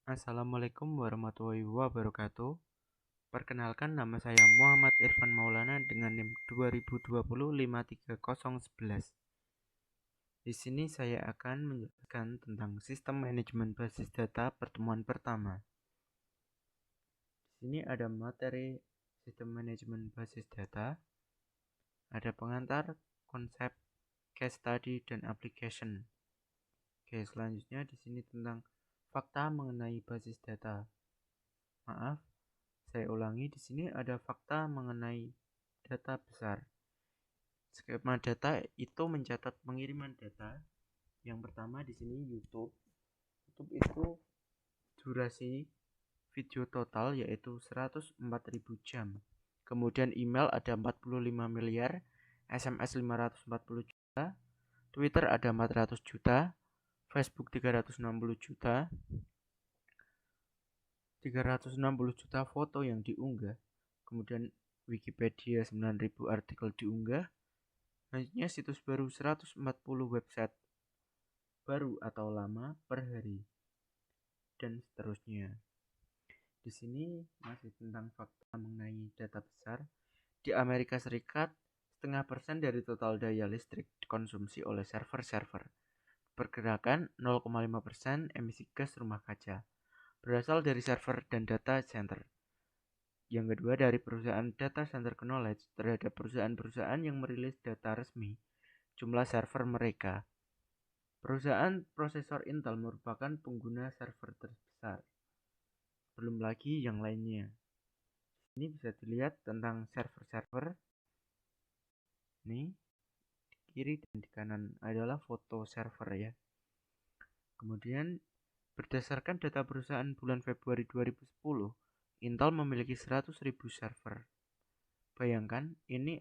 Assalamualaikum warahmatullahi wabarakatuh. Perkenalkan, nama saya Muhammad Irfan Maulana dengan NIM 2020 53011. Di sini saya akan menjelaskan tentang sistem manajemen basis data pertemuan pertama. Di sini ada materi sistem manajemen basis data, ada pengantar, konsep, case study, dan application. Oke, selanjutnya di sini tentang fakta mengenai basis data. Maaf, saya ulangi, di sini ada fakta mengenai data besar. Skema data itu mencatat pengiriman data. Yang pertama di sini YouTube. YouTube itu durasi video total yaitu 104.000 jam. Kemudian email ada 45 miliar, SMS 540 juta, Twitter ada 400 juta, Facebook 360 juta, 360 juta foto yang diunggah. Kemudian Wikipedia 9.000 artikel diunggah. Selanjutnya situs baru 140 website baru atau lama per hari, dan seterusnya. Di sini masih tentang fakta mengenai data besar. Di Amerika Serikat, 0,5% dari total daya listrik dikonsumsi oleh server-server. Pergerakan 0,5% emisi gas rumah kaca berasal dari server dan data center. Yang kedua, dari perusahaan data center knowledge terhadap perusahaan-perusahaan yang merilis data resmi jumlah server mereka. Perusahaan prosesor Intel merupakan pengguna server terbesar. Belum lagi yang lainnya. Ini bisa dilihat tentang server-server. Ini di kiri dan di kanan adalah foto server ya. Kemudian berdasarkan data perusahaan bulan Februari 2010, Intel memiliki 100.000 server. Bayangkan, ini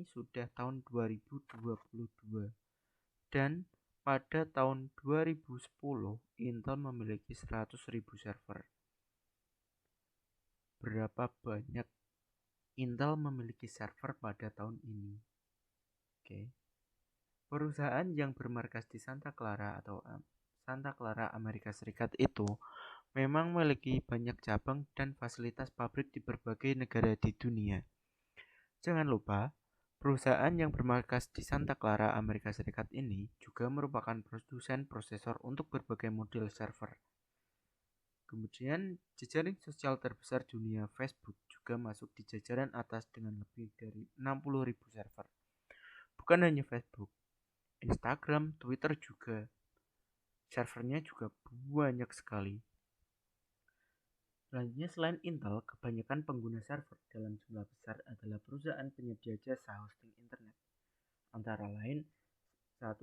sudah tahun 2022. Dan pada tahun 2010, Intel memiliki 100.000 server. Berapa banyak Intel memiliki server pada tahun ini? Oke. Perusahaan yang bermarkas di Santa Clara Amerika Serikat itu memang memiliki banyak cabang dan fasilitas pabrik di berbagai negara di dunia. Jangan lupa, perusahaan yang bermarkas di Santa Clara Amerika Serikat ini juga merupakan produsen prosesor untuk berbagai model server. Kemudian, jejaring sosial terbesar dunia Facebook juga masuk di jajaran atas dengan lebih dari 60.000 server. Bukan hanya Facebook, Instagram, Twitter juga. Servernya juga banyak sekali. Selanjutnya, selain Intel, kebanyakan pengguna server dalam jumlah besar adalah perusahaan penyedia jasa hosting internet. Antara lain, 1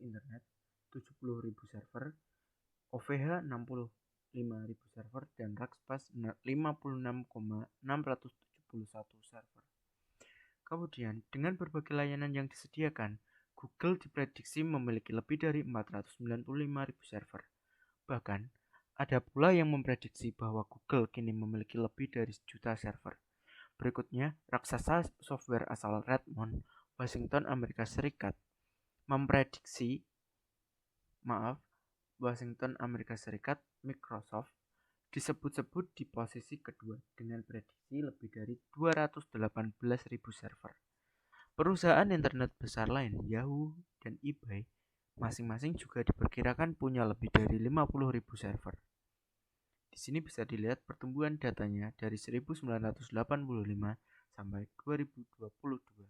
internet, 70.000 server, OVH 65.000 server, dan Rackspace 56,671 server. Kemudian, dengan berbagai layanan yang disediakan, Google diprediksi memiliki lebih dari 495.000 server. Bahkan, ada pula yang memprediksi bahwa Google kini memiliki lebih dari 1 juta server. Berikutnya, raksasa software asal Redmond, Washington, Amerika Serikat, Microsoft, disebut-sebut di posisi kedua dengan prediksi lebih dari 218.000 server. Perusahaan internet besar lain, Yahoo dan eBay, masing-masing juga diperkirakan punya lebih dari 50.000 server. Di sini bisa dilihat pertumbuhan datanya dari 1985 sampai 2022.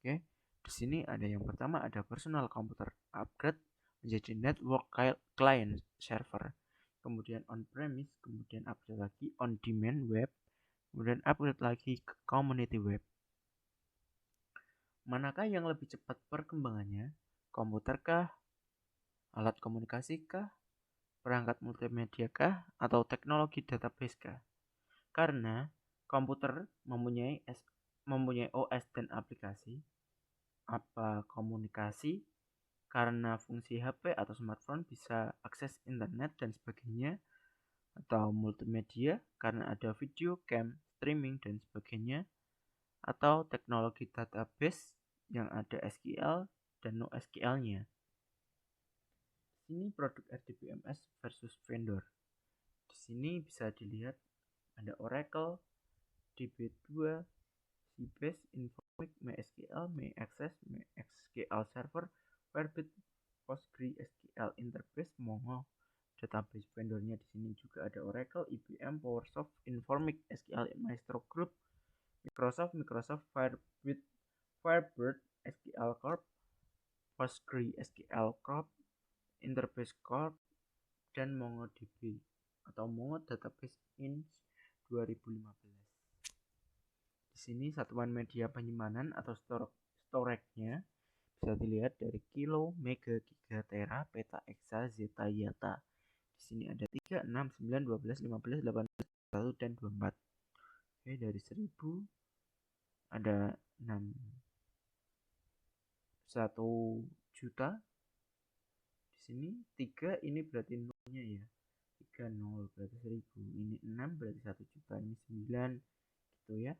Oke, di sini ada yang pertama, ada personal computer upgrade menjadi network client server, kemudian on-premise, kemudian upgrade lagi on-demand web, kemudian upgrade lagi ke community web. Manakah yang lebih cepat perkembangannya? Komputer kah? Alat komunikasi kah? Perangkat multimedia kah? Atau teknologi database kah? Karena komputer mempunyai OS dan aplikasi. Apa komunikasi? Karena fungsi HP atau smartphone bisa akses internet dan sebagainya. Atau multimedia karena ada video, cam, streaming dan sebagainya. Atau teknologi database yang ada SQL dan NoSQL-nya. Ini produk RDBMS versus vendor. Di sini bisa dilihat ada Oracle, DB2, Sybase, Informix, MySQL, MyAccess, MySQL Server, Firebase, PostgreSQL Interbase, Mongo. Database vendornya di sini juga ada Oracle, IBM, PowerSoft, Informix, SQL Maestro Group, Microsoft Firebird SQL Corp, PostgreSQL Corp, Interbase Corp, dan MongoDB atau Mongo Database Inc. 2015. Di sini satuan media penyimpanan atau storage-nya bisa dilihat dari kilo, mega, giga, tera, peta, exa, zeta, yata. Di sini ada 3, 6, 9, 12, 15, 18, 1, dan 24. Oke, dari 1000 ada 1 juta. Di sini 3 ini berarti nolnya ya. 3 0 berarti 1000. Ini 6 berarti 1 juta. Ini 9 gitu ya.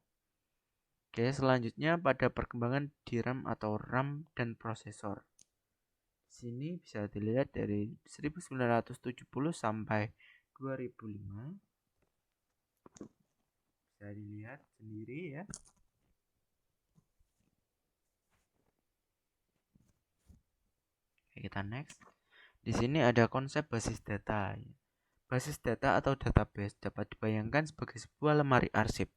Oke, selanjutnya pada perkembangan DRAM atau RAM dan prosesor. Di sini bisa dilihat dari 1970 sampai 2005. Bisa dilihat sendiri ya. Oke, kita next. Di sini ada konsep basis data. Basis data atau database dapat dibayangkan sebagai sebuah lemari arsip.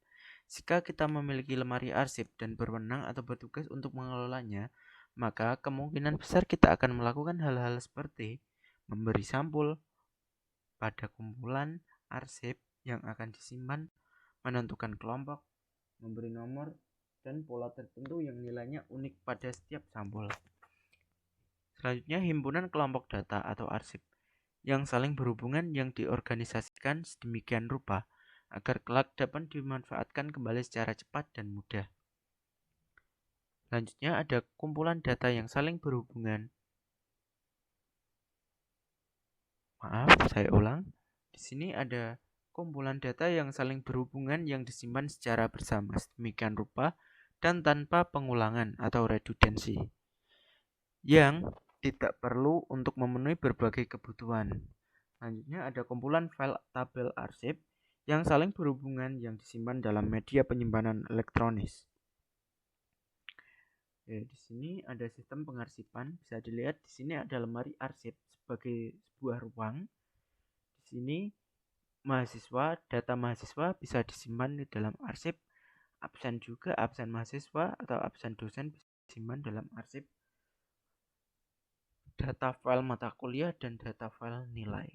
Jika kita memiliki lemari arsip dan berwenang atau bertugas untuk mengelolanya, maka kemungkinan besar kita akan melakukan hal-hal seperti memberi sampul pada kumpulan arsip yang akan disimpan, menentukan kelompok, memberi nomor, dan pola tertentu yang nilainya unik pada setiap sampul. Selanjutnya, himpunan kelompok data atau arsip yang saling berhubungan yang diorganisasikan sedemikian rupa agar kelak dapat dimanfaatkan kembali secara cepat dan mudah. Selanjutnya ada kumpulan data yang saling berhubungan. Maaf, saya ulang. Di sini ada kumpulan data yang saling berhubungan yang disimpan secara bersama sedemikian rupa dan tanpa pengulangan atau redundansi, yang tidak perlu untuk memenuhi berbagai kebutuhan. Selanjutnya ada kumpulan file tabel arsip yang saling berhubungan yang disimpan dalam media penyimpanan elektronis. Oke, di sini ada sistem pengarsipan. Bisa dilihat di sini ada lemari arsip sebagai sebuah ruang. Di sini data mahasiswa bisa disimpan di dalam arsip. Absen juga, absen mahasiswa atau absen dosen bisa disimpan dalam arsip. Data file mata kuliah dan data file nilai.